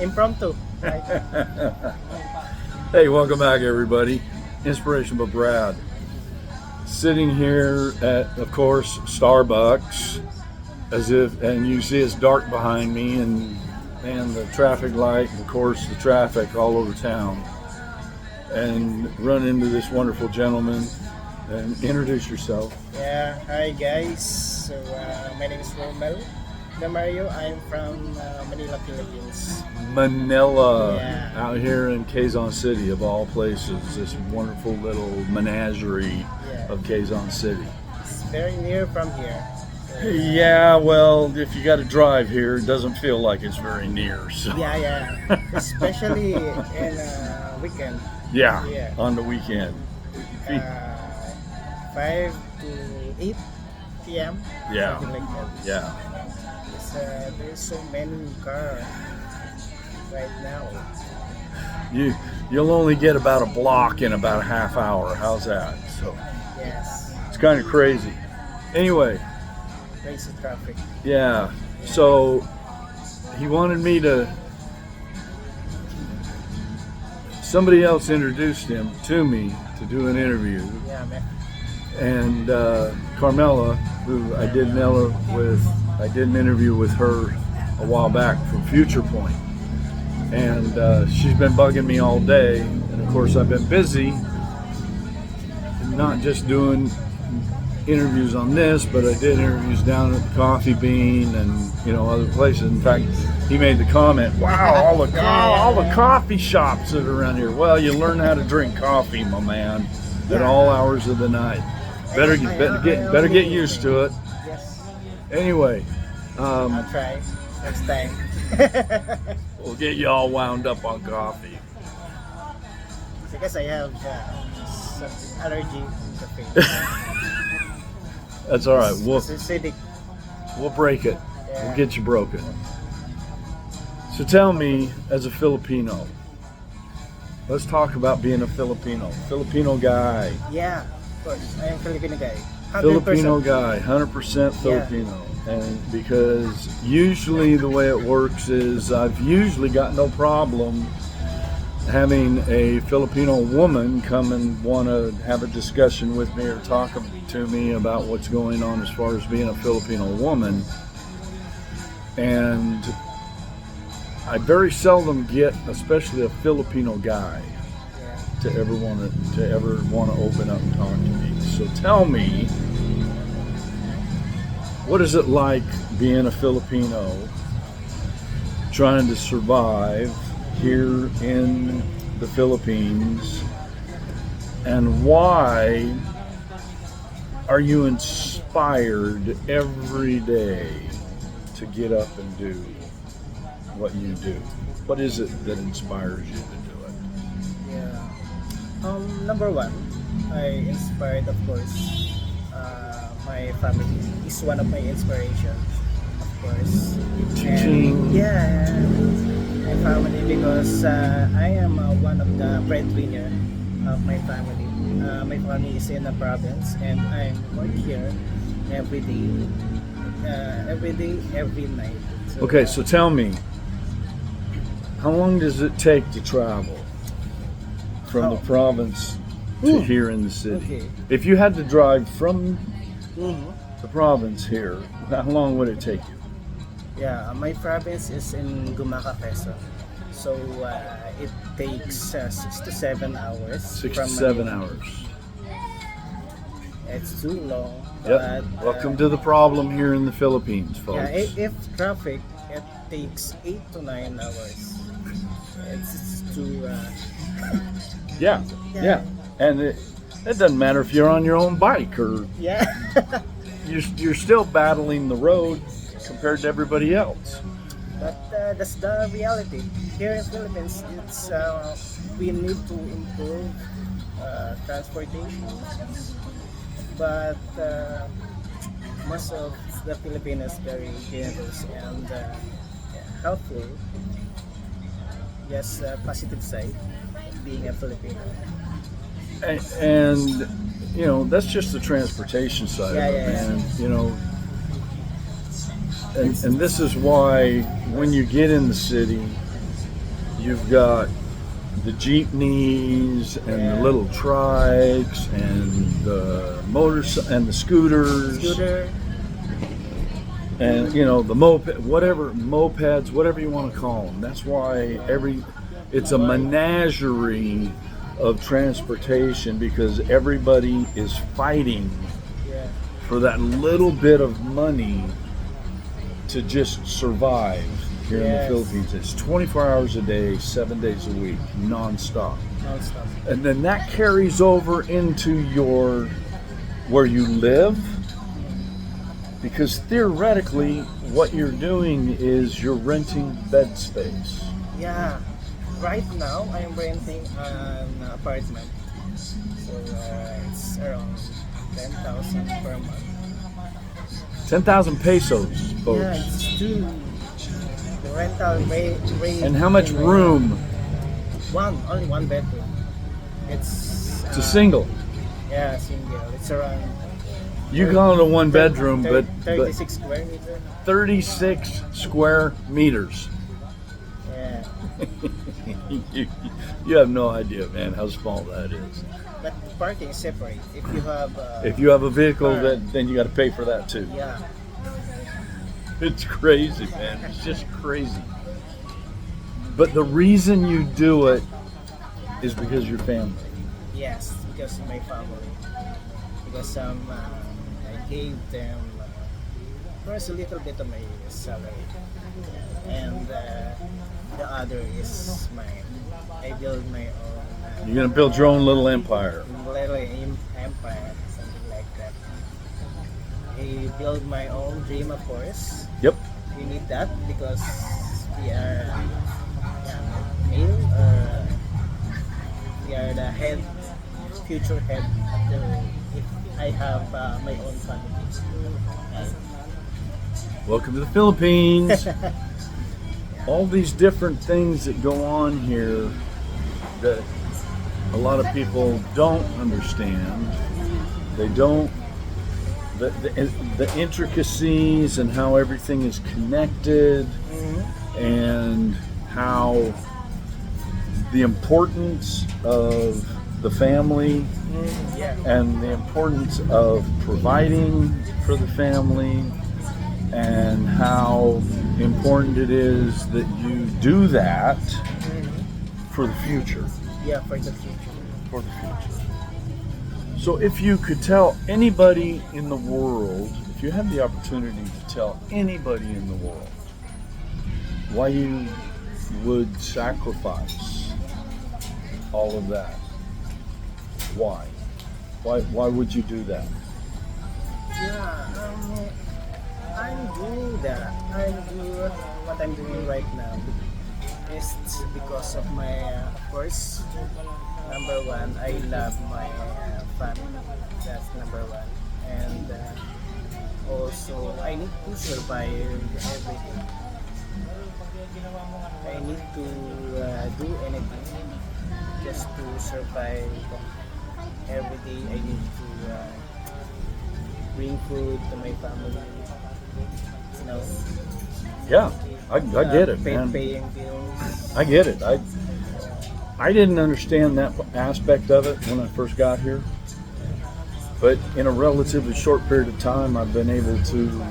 Impromptu, right? Hey, welcome back, everybody. Inspiration by Brad. Sitting here at, of course, Starbucks, and you see it's dark behind me, and the traffic light, and of course, the traffic all over town. And run into this wonderful gentleman. And introduce yourself. Yeah, hi guys. So my name is Romel Having. I'm from Manila, Philippines. Manila, Yeah. out here in Quezon City, of all places. This wonderful little menagerie Yeah. of Quezon City. It's very near from here. So, Yeah, well, if you got to drive here, it doesn't feel like it's very near. So. yeah. Especially in weekend. Yeah, Yeah. on the weekend. 5 to 8 p.m. Yeah. Something like that. Yeah. There's so many cars right now. You'll only get about a block in about a half hour. How's that? So Yes. it's kind of crazy. Anyway, Crazy traffic. yeah. So he wanted me to. Somebody else introduced him to me to do an interview, Yeah, man. and Carmela, who I did an interview with her a while back from Future Point, and she's been bugging me all day, and of course I've been busy, not just doing interviews on this, but I did interviews down at the Coffee Bean and other places. In fact, he made the comment, "Wow, all the coffee shops that are around here." Well, you learn how to drink coffee, my man, at all hours of the night. Better get used to it. Yes. Anyway, I'll try next time. we'll get you all wound up on coffee. Because I have some allergy to caffeine. That's all right. It's acidic. We'll break it. Yeah. We'll get you broken. So tell me, as a Filipino, let's talk about being a Filipino guy. Yeah, of course. I am Filipino guy. 100%. Filipino guy, 100% Filipino. And because usually the way it works is I've usually got no problem having a Filipino woman come and want to have a discussion with me or talk to me about what's going on as far as being a Filipino woman. And I very seldom get, especially a Filipino guy, Yeah. to ever want to open up and talk to me. So tell me, what is it like being a Filipino trying to survive here in the Philippines, and why are you inspired every day to get up and do what you do? What is it that inspires you to do it? Yeah. Number one, I inspired, of course, my family is one of my inspirations, of course. Teaching. And, yeah, my family, because I am one of the breadwinner of my family. My family is in the province, and I work here every day, every night. Okay, so tell me, how long does it take to travel from the province to here in the city? Okay. If you had to drive from Mhm. the province here, how long would it take you? Yeah, my province is in Quezon. So it takes 6 to 7 hours. 6 to from 7 Manila. hours. It's too long. Yep. But, Welcome to the problem here in the Philippines, folks. Yeah, if traffic, it takes 8 to 9 hours. It's too. Yeah. And it doesn't matter if you're on your own bike or Yeah. you're still battling the road compared to everybody else. But that's the reality. Here in Philippines, it's we need to improve transportation. But most of the Filipinos very generous and helpful. Yes, positive side of being a Filipino. And that's just the transportation side of it, man. And this is why when you get in the city you've got the jeepneys and the little trikes and the motors and the scooters Scooter. and the mopeds, whatever you want to call them. That's why it's a menagerie of transportation, because everybody is fighting Yeah. for that little bit of money to just survive here in the Yes. Philippines. It's 24 hours a day, 7 days a week, nonstop. Non-stop. And then that carries over into where you live, because theoretically what you're doing is you're renting bed space. Yeah. Right now, I'm renting an apartment. So it's around 10,000 per month. 10,000 pesos, folks. Yeah, it's true. The rental rate. And how much room? Only one bedroom. It's It's a single. Yeah, single. It's around. You call it a one bedroom, but 36 square meter. 36 square meters. Yeah. You have no idea, man, how small that is. But parking is separate. If you have a vehicle, car. then you got to pay for that too. Yeah. It's crazy, man. It's just crazy. But the reason you do it is because of your family. Yes, because of my family. Because I gave them first a little bit of my salary, and the other is mine. I build my own. You're gonna build your own little empire. Little empire, something like that. I build my own dream, of course. Yep. We need that because we are male. We are the future head. If I have my own family. Welcome to the Philippines. All these different things that go on here that a lot of people don't understand. They don't. The intricacies and how everything is connected, and how the importance of the family and the importance of providing for the family, and how important it is that you do that for the future. Yeah, for the future. For the future. So if you could tell anybody in the world, if you had the opportunity to tell anybody in the world why you would sacrifice all of that, why? Why would you do that? Yeah, I'm doing that. What I'm doing right now is because of my, of course, number one, I love my family. That's number one. And also, I need to survive every day. I need to do anything just to survive every day. I need to bring food to my family. You know, Yeah, I get it, man. Paying bills. I get it. I didn't understand that aspect of it when I first got here, but in a relatively short period of time, I've been able to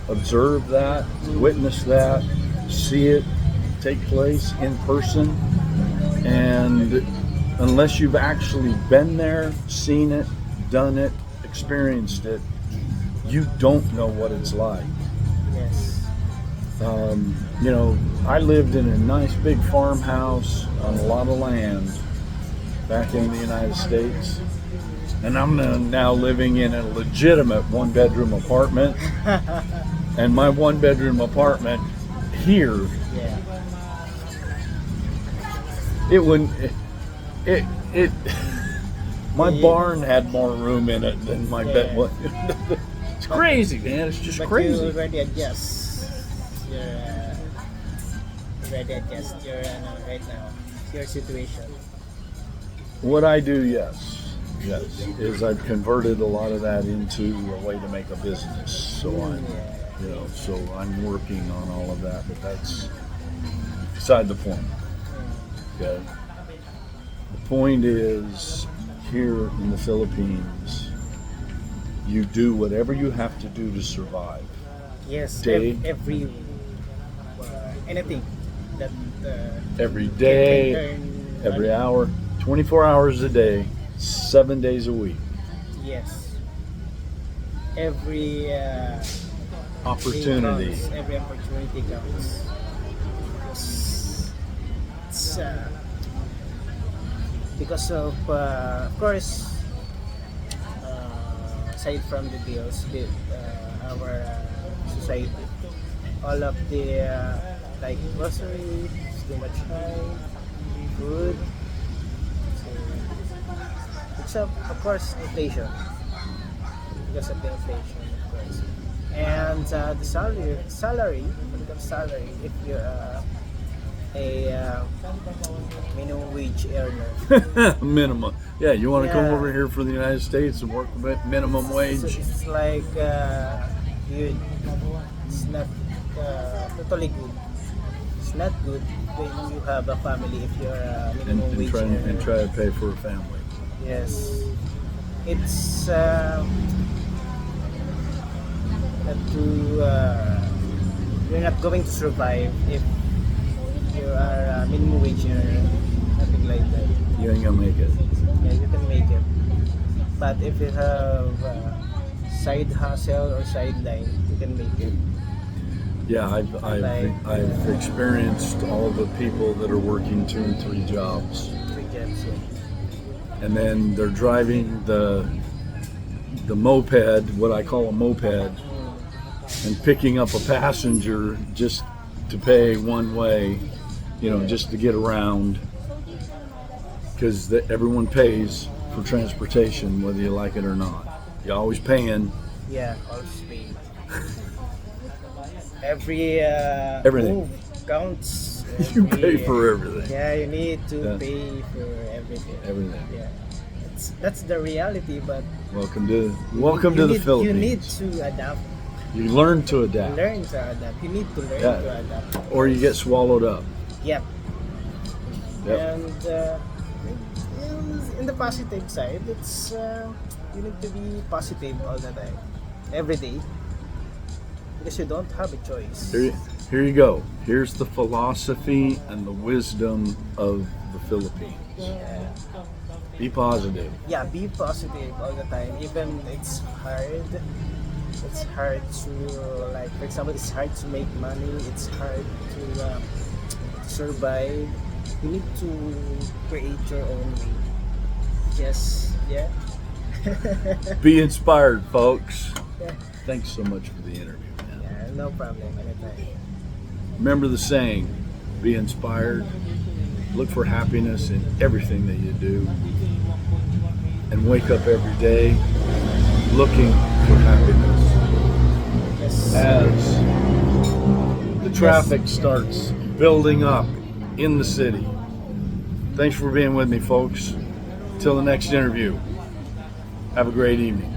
observe that, witness that, see it take place in person, and unless you've actually been there, seen it, done it, experienced it, you don't know what it's like. Yes. I lived in a nice big farmhouse on a lot of land back in the United States, and I'm now living in a legitimate one-bedroom apartment. And my one-bedroom apartment here, Yeah. it wouldn't. It. My barn had more room in it than my bed. It's crazy, man. It's just But crazy. you already adjust. Your right now your situation. What I do, yes, is I've converted a lot of that into a way to make a business. So I'm working on all of that, but that's beside the point. Okay. The point is, here in the Philippines, you do whatever you have to do to survive. Yes, Day, every anything that every can day, earn every money. hour, 24 hours a day, 7 days a week. Yes, every day Opportunity. counts. Every opportunity counts. Because it's because of course, aside from the bills, our society, all of the like groceries, too much high, food. So it's of course inflation because of the inflation, of course. And the salary, when it comes to salary, if you're a minimum wage earner, Minimum. Yeah, you want to come yeah, over here for the United States and work minimum wage? it's like good. It's not totally good. It's not good when you have a family if you're a minimum And wage try and earner. try to pay for a family. Yes, it's not to you're not going to survive if you are a minimum wage earner, nothing like that. You ain't gonna make it. Yeah, you can make it. But if you have side hustle or sideline, you can make it. Yeah, Like I've experienced all the people that are working 2 and 3 jobs, three jobs. Yeah. and then they're driving the moped, what I call a moped, and picking up a passenger just to pay one way, just to get around, because everyone pays for transportation, whether you like it or not. You're always paying Yeah, always pay. Every everything. move counts. You pay Every, for everything. yeah, you need to Yeah. pay for everything. Everything. Yeah, that's the reality. But Welcome to you the need you need Philippines. to adapt. You learn to adapt, Learn to adapt. You need to learn Yeah. to adapt. or you get swallowed up. Yep. Yep. And in the positive side, it's you need to be positive all the time, every day, because you don't have a choice. Here you go. Here's the philosophy and the wisdom of the Philippines. Yeah. Be positive. Yeah, be positive all the time. Even it's hard. It's hard to like, for example, it's hard to make money. It's hard to survive. You need to create your own way. Yes, yeah. Be inspired, folks. Yeah. Thanks so much for the interview, man. Yeah, no problem. Anytime. Remember the saying, be inspired. Look for happiness in everything that you do. And wake up every day looking for happiness. Yes. As the traffic starts building up in the city. Thanks for being with me, folks. Till the next interview. Have a great evening.